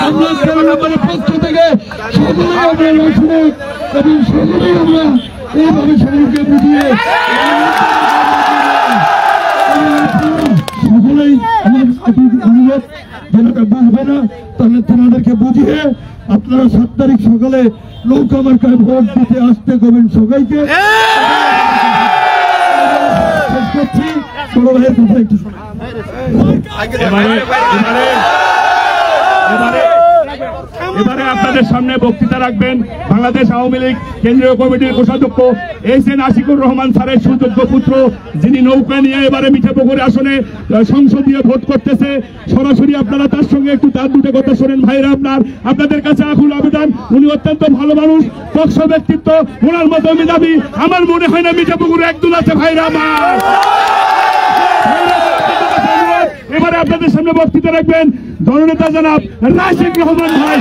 আপনারা পক্ষ থেকে সকলেই আমরা শুনে এবং সকলেই আমরা এইভাবে সকলকে বুঝিয়ে সকলেই আমার অনুরোধ যেটা বাঁচবে না তাহলে তোমাদেরকে বুঝিয়ে আপনারা 7 তারিখ সকালে নৌকা মার্কায় ভোট দিতে আসতে করবেন সবাইকে। শেষ করছি, বড় ভাইয়ের কথা একটু এবারে আপনাদের সামনে বক্তৃতা রাখবেন বাংলাদেশ আওয়ামী লীগ কেন্দ্রীয় কমিটির কোষাধ্যক্ষ এস.এন. আশিকুর রহমান স্যারের সুযোগ্য পুত্র, যিনি নৌকা নিয়ে এবারে মিঠাপুকুর আসনে সংসদীয় ভোট করতেছে। সরাসরি আপনারা তার সঙ্গে একটু তার দুটো কথা শোনেন। ভাইরা আপনাদের কাছে আকুল আবেদন, উনি অত্যন্ত ভালো মানুষ, পক্ষ ব্যক্তিত্ব, ওনার মতো মেধাবী আমার মনে হয় না মিঠাপুকুরে একদল আছে। ভাইরা আমার এবারে আপনাদের সামনে বক্তৃতা রাখবেন জননেতা জনাব রাশিদ রহমান ভাই।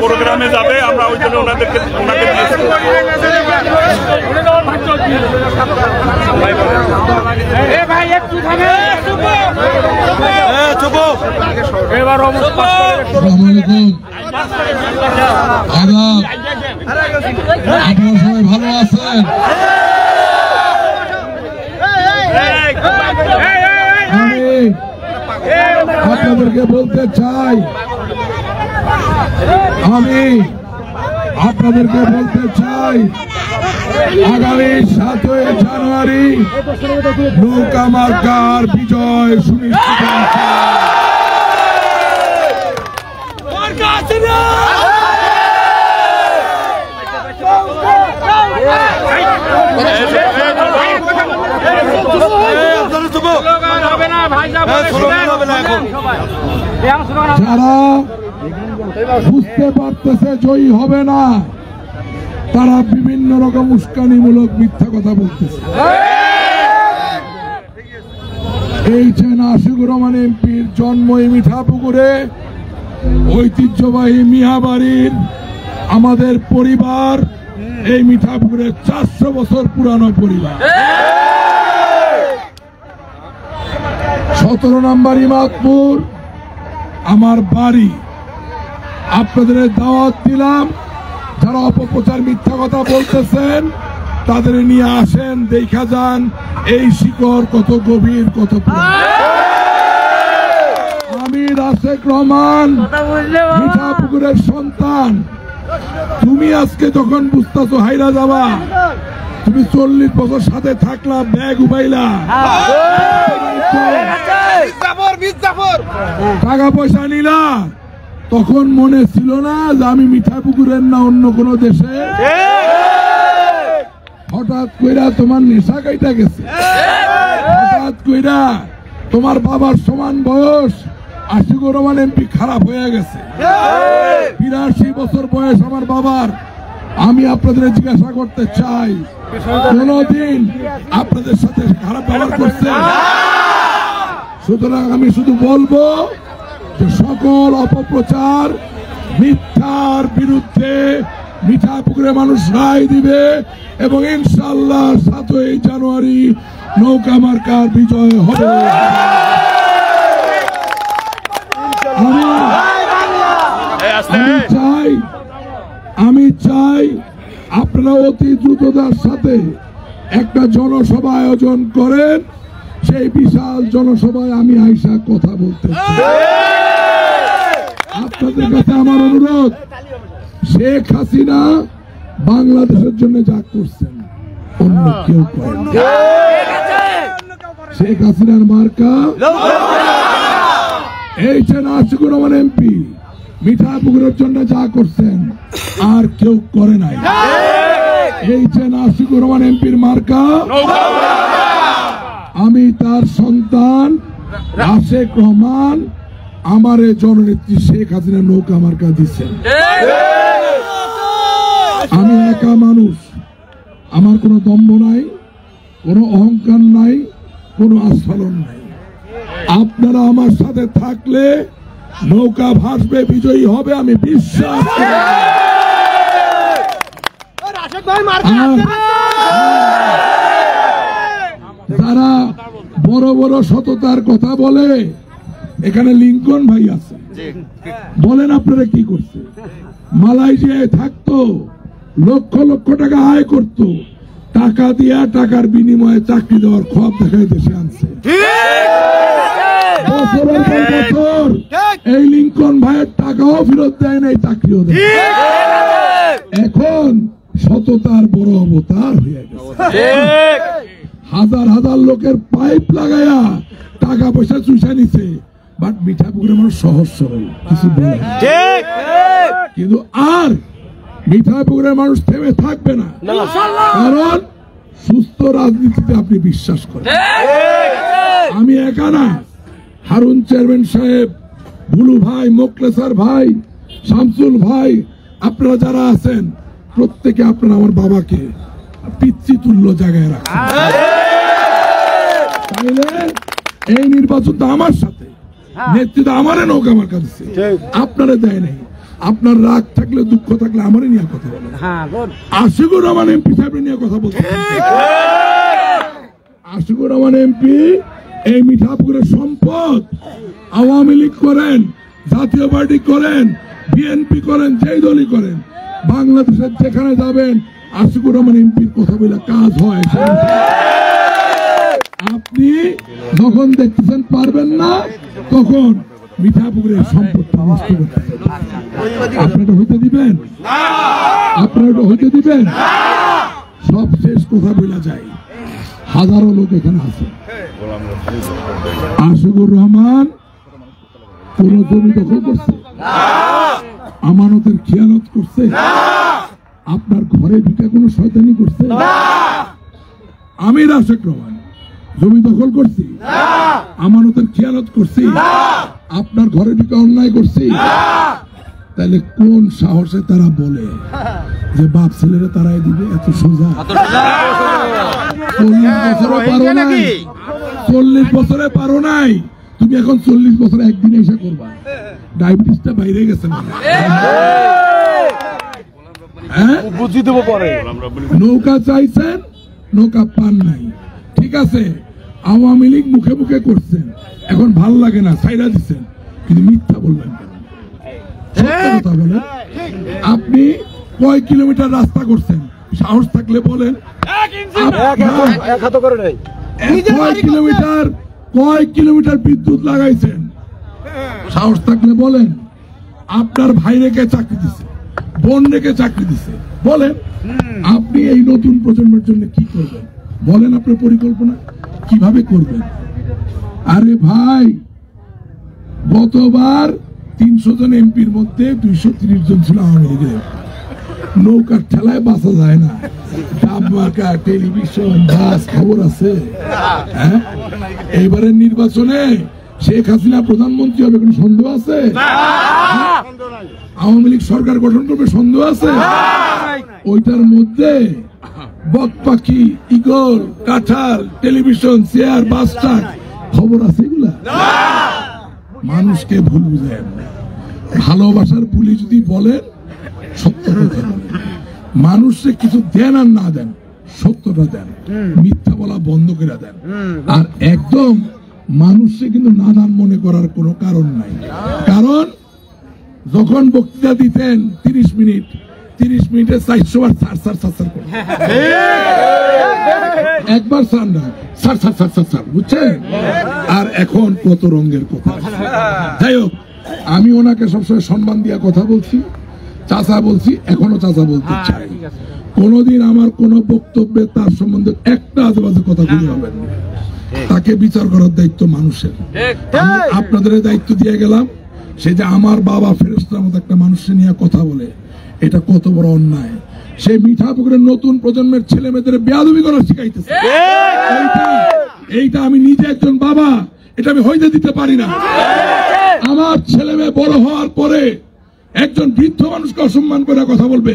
প্রোগ্রামে যাবে, আমরা ওই জন্য ওনাকে এবার আপনারা সবাই ভালো আছেন? আপনাদেরকে বলতে চাই, আমি আপনাদেরকে বলতে চাই আগামী 7 জানুয়ারি নৌকা মার্কার বিজয় সুনিশ্চিত। যারা বুঝতে পারতেছে জয়ী হবে না, তারা বিভিন্ন রকম উস্কানিমূলক মিথ্যা কথা বলতেছে। এই চেন আশিকুর রহমান এমপির জন্ম এই মিঠাপুকুরে, ঐতিহ্যবাহী মিয়াবাড়ির আমাদের পরিবার এই মিঠাপুকুরের 400 বছর পুরানো পরিবার। 17 নম্বর ইমাদপুর আমার বাড়ি। আপনাদের দাওয়াত দিলাম, যারা অপপ্রচার মিথ্যা কথা বলতেছেন তাদের নিয়ে আসেন, দেখা যান এই শিকড় কত গভীর, কত আমি রাশেক রহমান মিঠাপুকুরের সন্তান। তুমি আজকে যখন বুঝতেছো হাইরা যাবা, তুমি 40 বছর সাথে থাকলা, ব্যাগ উবাইলা, টাকা পয়সা নিলা, তখন মনে ছিল না যে আমি মিঠাপুকুরের না অন্য কোন দেশে। হঠাৎ কইরা তোমার নেশা কাইটা গেছে, হঠাৎ কইরা তোমার বাবার সমান বয়স আশিকুর রহমান এমপি খারাপ হয়ে গেছে। 82 বছর বয়স আমার বাবার। আমি আপনাদের জিজ্ঞাসা করতে চাই, কোনদিন আপনাদের সাথে খারাপ ব্যবহার করছে? সুতরাং আমি শুধু বলবো যে সকল অপপ্রচার মিথ্যার বিরুদ্ধে মিঠাপুকুরে মানুষ রায় দিবে এবং ইনশাআল্লাহ 7 জানুয়ারি নৌকা মার্কার বিজয় হবে। আমি চাই আপনারা অতি দ্রুততার সাথে একটা জনসভা আয়োজন করেন। সেই বিশাল জনসভায় আমি আইসা কথা বলতে চাই। আপনাদের কাছে আমার অনুরোধ, শেখ হাসিনা বাংলাদেশের জন্য যা করছেন অন্য কেউ করেন। শেখ হাসিনার মার্কা এই যে আশিকুর রহমান এমপি মিঠাপুকুরের জন্য যা করছেন আর কেউ করে নাই। এই যে আশিকুর রহমান এমপির মার্কা, আমি তার সন্তান আশেক রহমান আমার জননেত্রী শেখ হাসিনা নৌকা মার্কা দিচ্ছেন। আমি একা মানুষ, আমার কোনো দম্ভ নাই, কোনো অহংকার নাই, কোনো আস্ফালন নাই। আপনারা আমার সাথে থাকলে নৌকা ভাসবে, বিজয়ী হবে, আমি বিশ্বাস করি। যারা বড় বড় সততার কথা বলে, এখানে লিঙ্কন ভাই আছে, বলেন আপনারা কি করছে? মালয়েশিয়ায় থাকতো, লক্ষ লক্ষ টাকা আয় করত, টাকা দিয়া টাকার বিনিময়ে চাকরি দেওয়ার খোয়াব দেখায় দেশে আনছে। বছরের পর বছর এই লিঙ্কন ভাইয়ের টাকাও ফেরত দেয় নাই, চাকরিও দেয়। এখন সততার বড় অবতার হয়ে গেছে। হাজার হাজার লোকের পাইপ লাগায়া টাকা পয়সা চুষে নিছে, বাট মিঠাপুকুরের মানুষ সহজ সরল, কিছু বলে। কিন্তু আর মিঠাপুকুরের মানুষ থেমে থাকবে না, কারণ সুস্থ রাজনীতিতে আপনি বিশ্বাস করেন। আমি একা না, হারুন চেয়ারম্যান সাহেব, বুলু ভাই, মোকলেসার ভাই, শামসুল ভাই, আপনারা যারা আছেন প্রত্যেকে আপনারা আমার বাবাকে পিতৃতুল্য জায়গায় রাখেন। তাইলে এই নির্বাচনটা আমার সাথে, নেতৃত্ব আমারে নৌকা মার্কা দিচ্ছে, আপনারা দেয় নাই। আপনার রাগ থাকলে, দুঃখ থাকলে আমারে নিয়ে কথা বলেন। আশিকুর রহমান এমপি সাহেবের নিয়ে কথা বলতে, আশিকুর রহমান এমপি এই মিঠাপুকুরের সম্পদ, আওয়ামী লীগ করেন, জাতীয় পার্টি করেন, বিএনপি করেন, যেই দলই করেন, বাংলাদেশের যেখানে যাবেন আশিকুর রহমান এমপির কথা বলে কাজ হয়। আপনি যখন দেখতেছেন পারবেন না, তখন মিঠাপুকুরের সম্পদটা নষ্ট করতে আপনারা হইতে দিবেন? আপনারা হইতে দিবেন? সব শেষ কথা বলা যায়, হাজারো লোক এখানে আছে। আশিকুর রহমান কোন জমি দখল করছে? আমানতের খেয়ানত করছে? আপনার ঘরে ঢুকে কোনো শয়তানি করছে? আমি আশিক রহমান জমি দখল করছি? আমানতের খেয়ানত করছি? আপনার ঘরে ঢুকে অন্যায় করছি? তাহলে কোন সাহসে তারা বলে যে বাপ ছেলেরা তারাই দিবে? এত সোজা? 40 বছরে পারো নাই, তুমি এখন 40 বছরে একদিনে এসে করবা? ডায়াবেটিসটা বাইরে গেছে না? নৌকা চাইছেন, নৌকা পান নাই, ঠিক আছে। আওয়ামী লীগ মুখে মুখে করছেন, এখন ভাল লাগে না, সাইডা দিচ্ছেন, কিন্তু মিথ্যা বলবেন কেন? সত্য কথা বলেন। আপনি কয় কিলোমিটার রাস্তা করছেন? সাহস থাকলে বলেন। কয় কিলোমিটার বিদ্যুৎ লাগাইছেন? সাহস থাকলে বলেন। আপনার ভাই রেখে চাকরি দিছে, বোন রেখে চাকরি দিছে, বলেন। আপনি এই নতুন প্রজন্মের জন্য কি করবেন বলেন? আপনার পরিকল্পনা কিভাবে করবেন? আরে ভাই, গতবার 300 জন এমপির মধ্যে 230 জন ছিল আওয়ামী লীগের। নৌকার ঠেলায় বাঁচা যায় না, টেলিভিশন, বাস, খবর আছে। হ্যাঁ, এইবারের নির্বাচনে শেখ হাসিনা প্রধানমন্ত্রী হবে, কোনো সন্দেহ আছে? আওয়ামী লীগ সরকার গঠন করবে, সন্দেহ আছে? ওইটার মধ্যে বক পাখি, ইগল, কাঁঠাল, টেলিভিশন, চেয়ার, বাস ট্রাক, খবর আছে এগুলা? মানুষকে ভুল বুঝায়। ভালোবাসার বুলি যদি বলেন, সত্য কথা বলেন। মানুষকে কিছু দেন আর না দেন, সত্যটা দেন, মিথ্যা বলা বন্ধ করে দেন। আর একদম মানুষকে কিন্তু নাদান মনে করার কোনো কারণ নাই। কারণ যখন বক্তৃতা দিতেন 30 মিনিটে 400 বার সার করে, একবার সার না, সার, বুঝছেন? আর এখন কত রঙের কথা। যাই হোক, আমি ওনাকে সবসময় সম্মান দিয়ে কথা বলছি, চাচা বলছি, এখনো চাচা বলতে চাই। কোনদিন আমার কোন বক্তব্যে তার সম্বন্ধে একটা আজেবাজে কথা খুঁজে পাবেন না। তাকে বিচার করার দায়িত্ব মানুষের। আপনাদের দায়িত্ব দিয়ে গেলাম, সে যে আমার বাবা ফেরেশতার মতো একটা মানুষকে নিয়ে কথা বলে, এটা কত বড় অন্যায়। সে মিঠাপুকুরের নতুন প্রজন্মের ছেলে মেয়েদের বেয়াদবি করা শিখাইতেছে। এইটা আমি নিজে একজন বাবা, এটা আমি হইতে দিতে পারি না। আমার ছেলে মেয়ে বড় হওয়ার পরে একজন বৃদ্ধ মানুষকে অসম্মান করে কথা বলবে,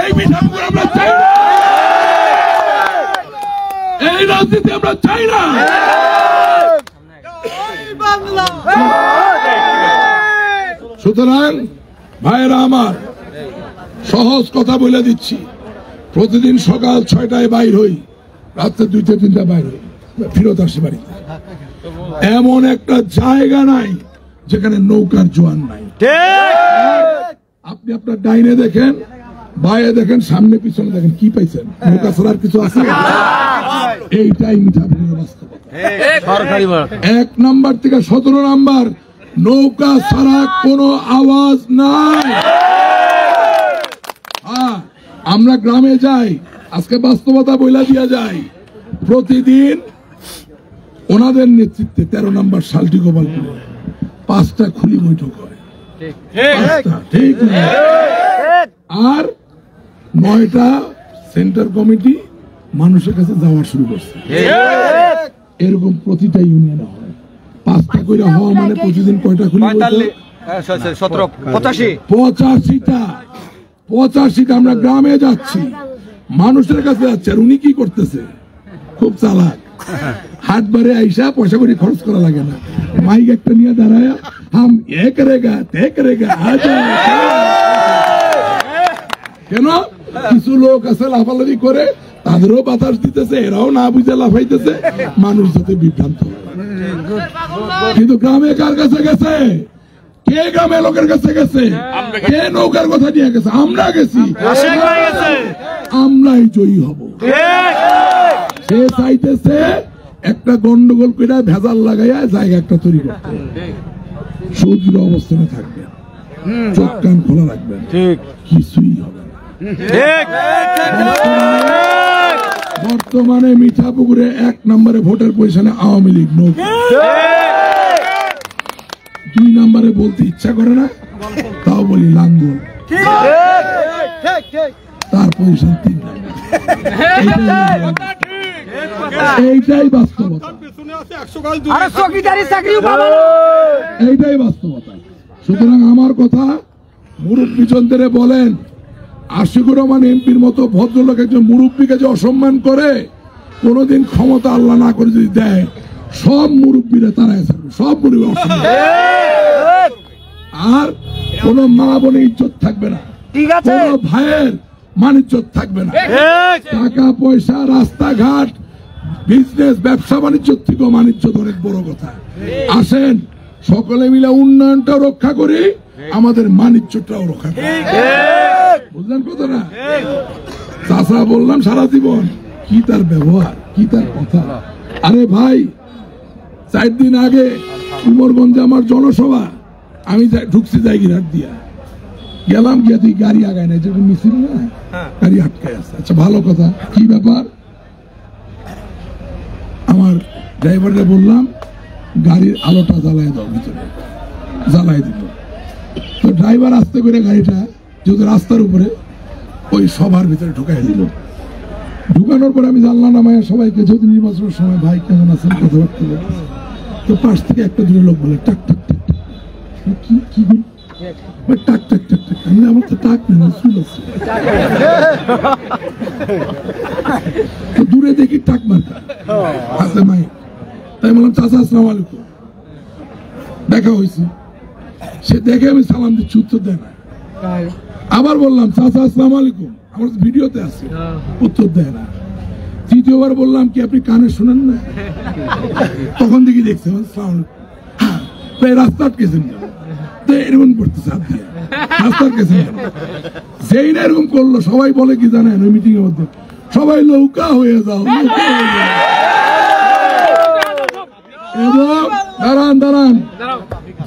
এই মিঠাপুকুর আমরা চাই না, এই রাজনীতি আমরা চাই না। সুতরাং ভাইয়েরা আমার, সহজ কথা বলে দিচ্ছি, প্রতিদিন সকাল 6টায় বাইর হই, রাত্রে 2-3টায় বাইর হই, ফিরত আসি বাড়িতে। এমন একটা জায়গা নাই যেখানে নৌকার জোয়ান নাই। আপনি আপনার ডাইনে দেখেন, বাইরে দেখেন, সামনে পিছনে দেখেন, কি পাইছেন? নৌকা ছাড়ার কিছু আছে? এইটাই মিঠাপুকুরের বাস্তবতা। 1 নাম্বার থেকে 17 নাম্বার, নৌকা ছাড়া কোনো আওয়াজ নাই। আমরা গ্রামে যাই, আজকে বাস্তবতা বইলা দিয়া যায়। প্রতিদিন ওনাদের নেতৃত্বে 13 নাম্বার শালটি গোপালপুরে 5টা খুলি বৈঠক হয়, ঠিক না? আর 9টা সেন্টার কমিটি মানুষের কাছে যাওয়া শুরু করছে। এরকম প্রতিটা ইউনিয়নে হয়। 5টা করে হওয়া মানে প্রতিদিন কয়টা খুলি? 85টা। আমরা গ্রামে যাচ্ছি, মানুষের কাছে যাচ্ছে। আর উনি কি করতেছে? খুব চালাক। হাট বারে আইসা পয়সা করে খরচ করা লাগে না, মাইক একটা নিয়ে দাঁড়ায়, হাম এ করেগা তে করেগা। কেন? কিছু লোক আছে লাফালাফি করে, তাদেরও বাতাস দিতেছে, এরাও না বুঝে লাফাইতেছে, মানুষ যাতে বিভ্রান্ত। কিন্তু গ্রামে কার কাছে গেছে? কে গ্রামে লোকের কাছে গেছে? কে নৌকার কথা নিয়ে গেছে? আমরা গেছি, আমরাই জয়ী হব। সে চাইতেছে একটা গন্ডগোল করে ভেজাল লাগাইয়া জায়গা একটা তৈরি করতে। সুদৃঢ় অবস্থানে থাকবেন, চোখ কান খোলা রাখবেন, কিছুই হবে না। বর্তমানে মিঠাপুকুরে 1 নম্বরে ভোটের পজিশনে আওয়ামী লীগ নৌকা। 2 নম্বরে বলতে ইচ্ছা করে না, তাও বলি লাঙ্গল। তার পজিশন 3 নম্বর। এইটাই বাস্তবতা, এইটাই বাস্তবতা। সুতরাং আমার কথা, মুরব্বীজনদের বলেন, আশিকুর রহমান এমপির মতো ভদ্রলোক একজন মুরব্বীকে যে অসম্মান করে, কোনদিন ক্ষমতা আল্লাহ না করে যদি দেয়, সব মুরব্বীরা তারাই থাকবে, সব মুরব্বী অসম্মান। আর কোন মা বোনের ইজ্জত থাকবে না, কোন ভাইয়ের মান ইজ্জত থাকবে না। টাকা পয়সা, রাস্তাঘাট, বিজনেস, ব্যবসা বাণিজ্য থেকেও মান ইজ্জত অনেক বড় কথা। আসেন সকলে মিলে উন্নয়নটাও রক্ষা করি, আমাদের মান ইজ্জতটাও রক্ষা করি। বুঝলেন কথা না? চাচা বললাম সারা জীবন, কি তার ব্যবহার, কি তার কথা। আরে ভাই, 4 দিন আগে উমরগঞ্জে আমার জনসভা, আমি ঢুকছি জায়গিরহাট দিয়া, গেলাম, গিয়া তুই গাড়ি আগায় না, যেরকম মিছিল না, গাড়ি আটকায় আছে। আচ্ছা ভালো কথা, কি ব্যাপার? আমার ড্রাইভারকে বললাম গাড়ির আলোটা জ্বালায় দাও, ভিতরে জ্বালাই দিল। তো ড্রাইভার আস্তে করে গাড়িটা যেহেতু রাস্তার উপরে, ওই সবার ভিতরে ঢুকাই দিল। ঢুকানোর পরে আমি জানলা নামায় সবাইকে, যেহেতু নির্বাচনের সময়, ভাই কেমন আছেন, কথাবার্তা বলছি। তো পাশ থেকে একটা 2 লোক বলে টাক টাক টাক টাক, কি বল টাক টাক টাক টাক। আমি আমার তো টাক নেই, চুল আছে। তো দূরে দেখি টাক মার্কা হাতে মাই। তাই বললাম চাচা আসসালামু আলাইকুম, দেখা হয়েছে। সে দেখে আমি সালাম দিচ্ছি, উত্তর দেয় না। আবার বললাম চাচা আসসালামু আলাইকুম, আমার ভিডিওতে আছে, উত্তর দেয় না। 3য়বার বললাম কি আপনি কানে শুনেন না? তখন দেখি দেখছে রাস্তা আটকেছেন, এরকম করতেছে, রাস্তা আটকেছেন। যেই না এরকম করলো, সবাই বলে কি জানেন, ওই মিটিং এর মধ্যে সবাই নৌকা হয়ে যাও। এবং দাঁড়ান,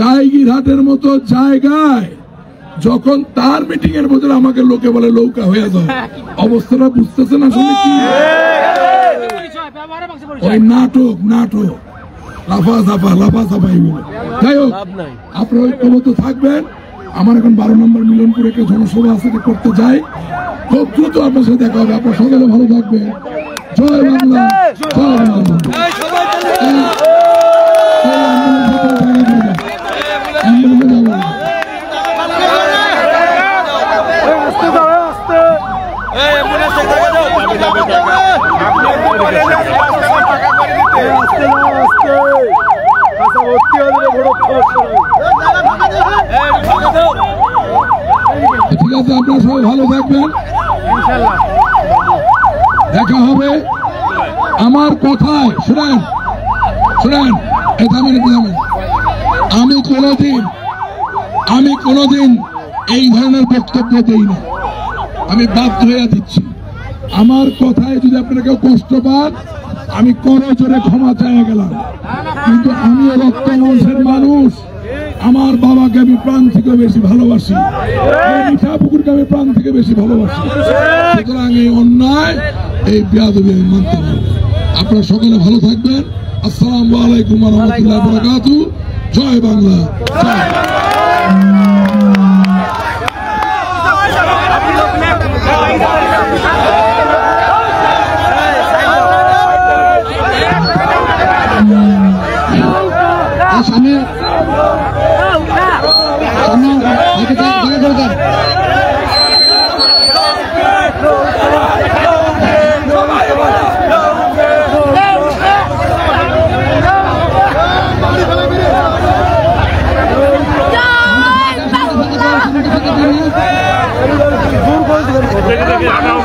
জায়গিরহাটের মতো জায়গায় যখন তার মিটিং এর বদলে আমাকে লোকে বলে লৌকা হয়ে যাও, অবস্থাটা বুঝতেছেন আসলে কি? ওই নাটক নাটক লাফা চাপা এগুলো। যাই হোক, আপনারা ঐক্যবদ্ধ থাকবেন। আমার এখন 12 নম্বর মিলনপুরে একটা জনসভা আছে, করতে যাই, খুব দ্রুত আপনার সাথে দেখা হবে। আপনার সকলে ভালো থাকবেন। জয় বাংলা, জয় বাংলা। ঠিক আছে, আপনারা সবাই ভালো থাকবেন, দেখা হবে। আমার কথায় শুনেন, আমি কোনোদিন এই ধরনের বক্তব্য দেই না, আমি বাধ্য হয়ে দিচ্ছি। আমার কথায় যদি আপনারা কেউ কষ্ট পান, আমি করজোরে ক্ষমা চাইয়া গেলাম, কিন্তু আমি রক্ত মাংসের মানুষ। আমার বাবাকে আমি প্রাণ থেকে বেশি ভালোবাসি, মিঠা পুকুরকে আমি প্রাণ থেকে বেশি ভালোবাসি। সুতরাং এই অন্যায়, এই বেয়াদবি আমি মানতে পারি। আপনারা সকলে ভালো থাকবেন। আসসালামু আলাইকুম ওয়া রাহমাতুল্লাহি ওয়া বারাকাতুহু। জয় বাংলা। Jai Bangla!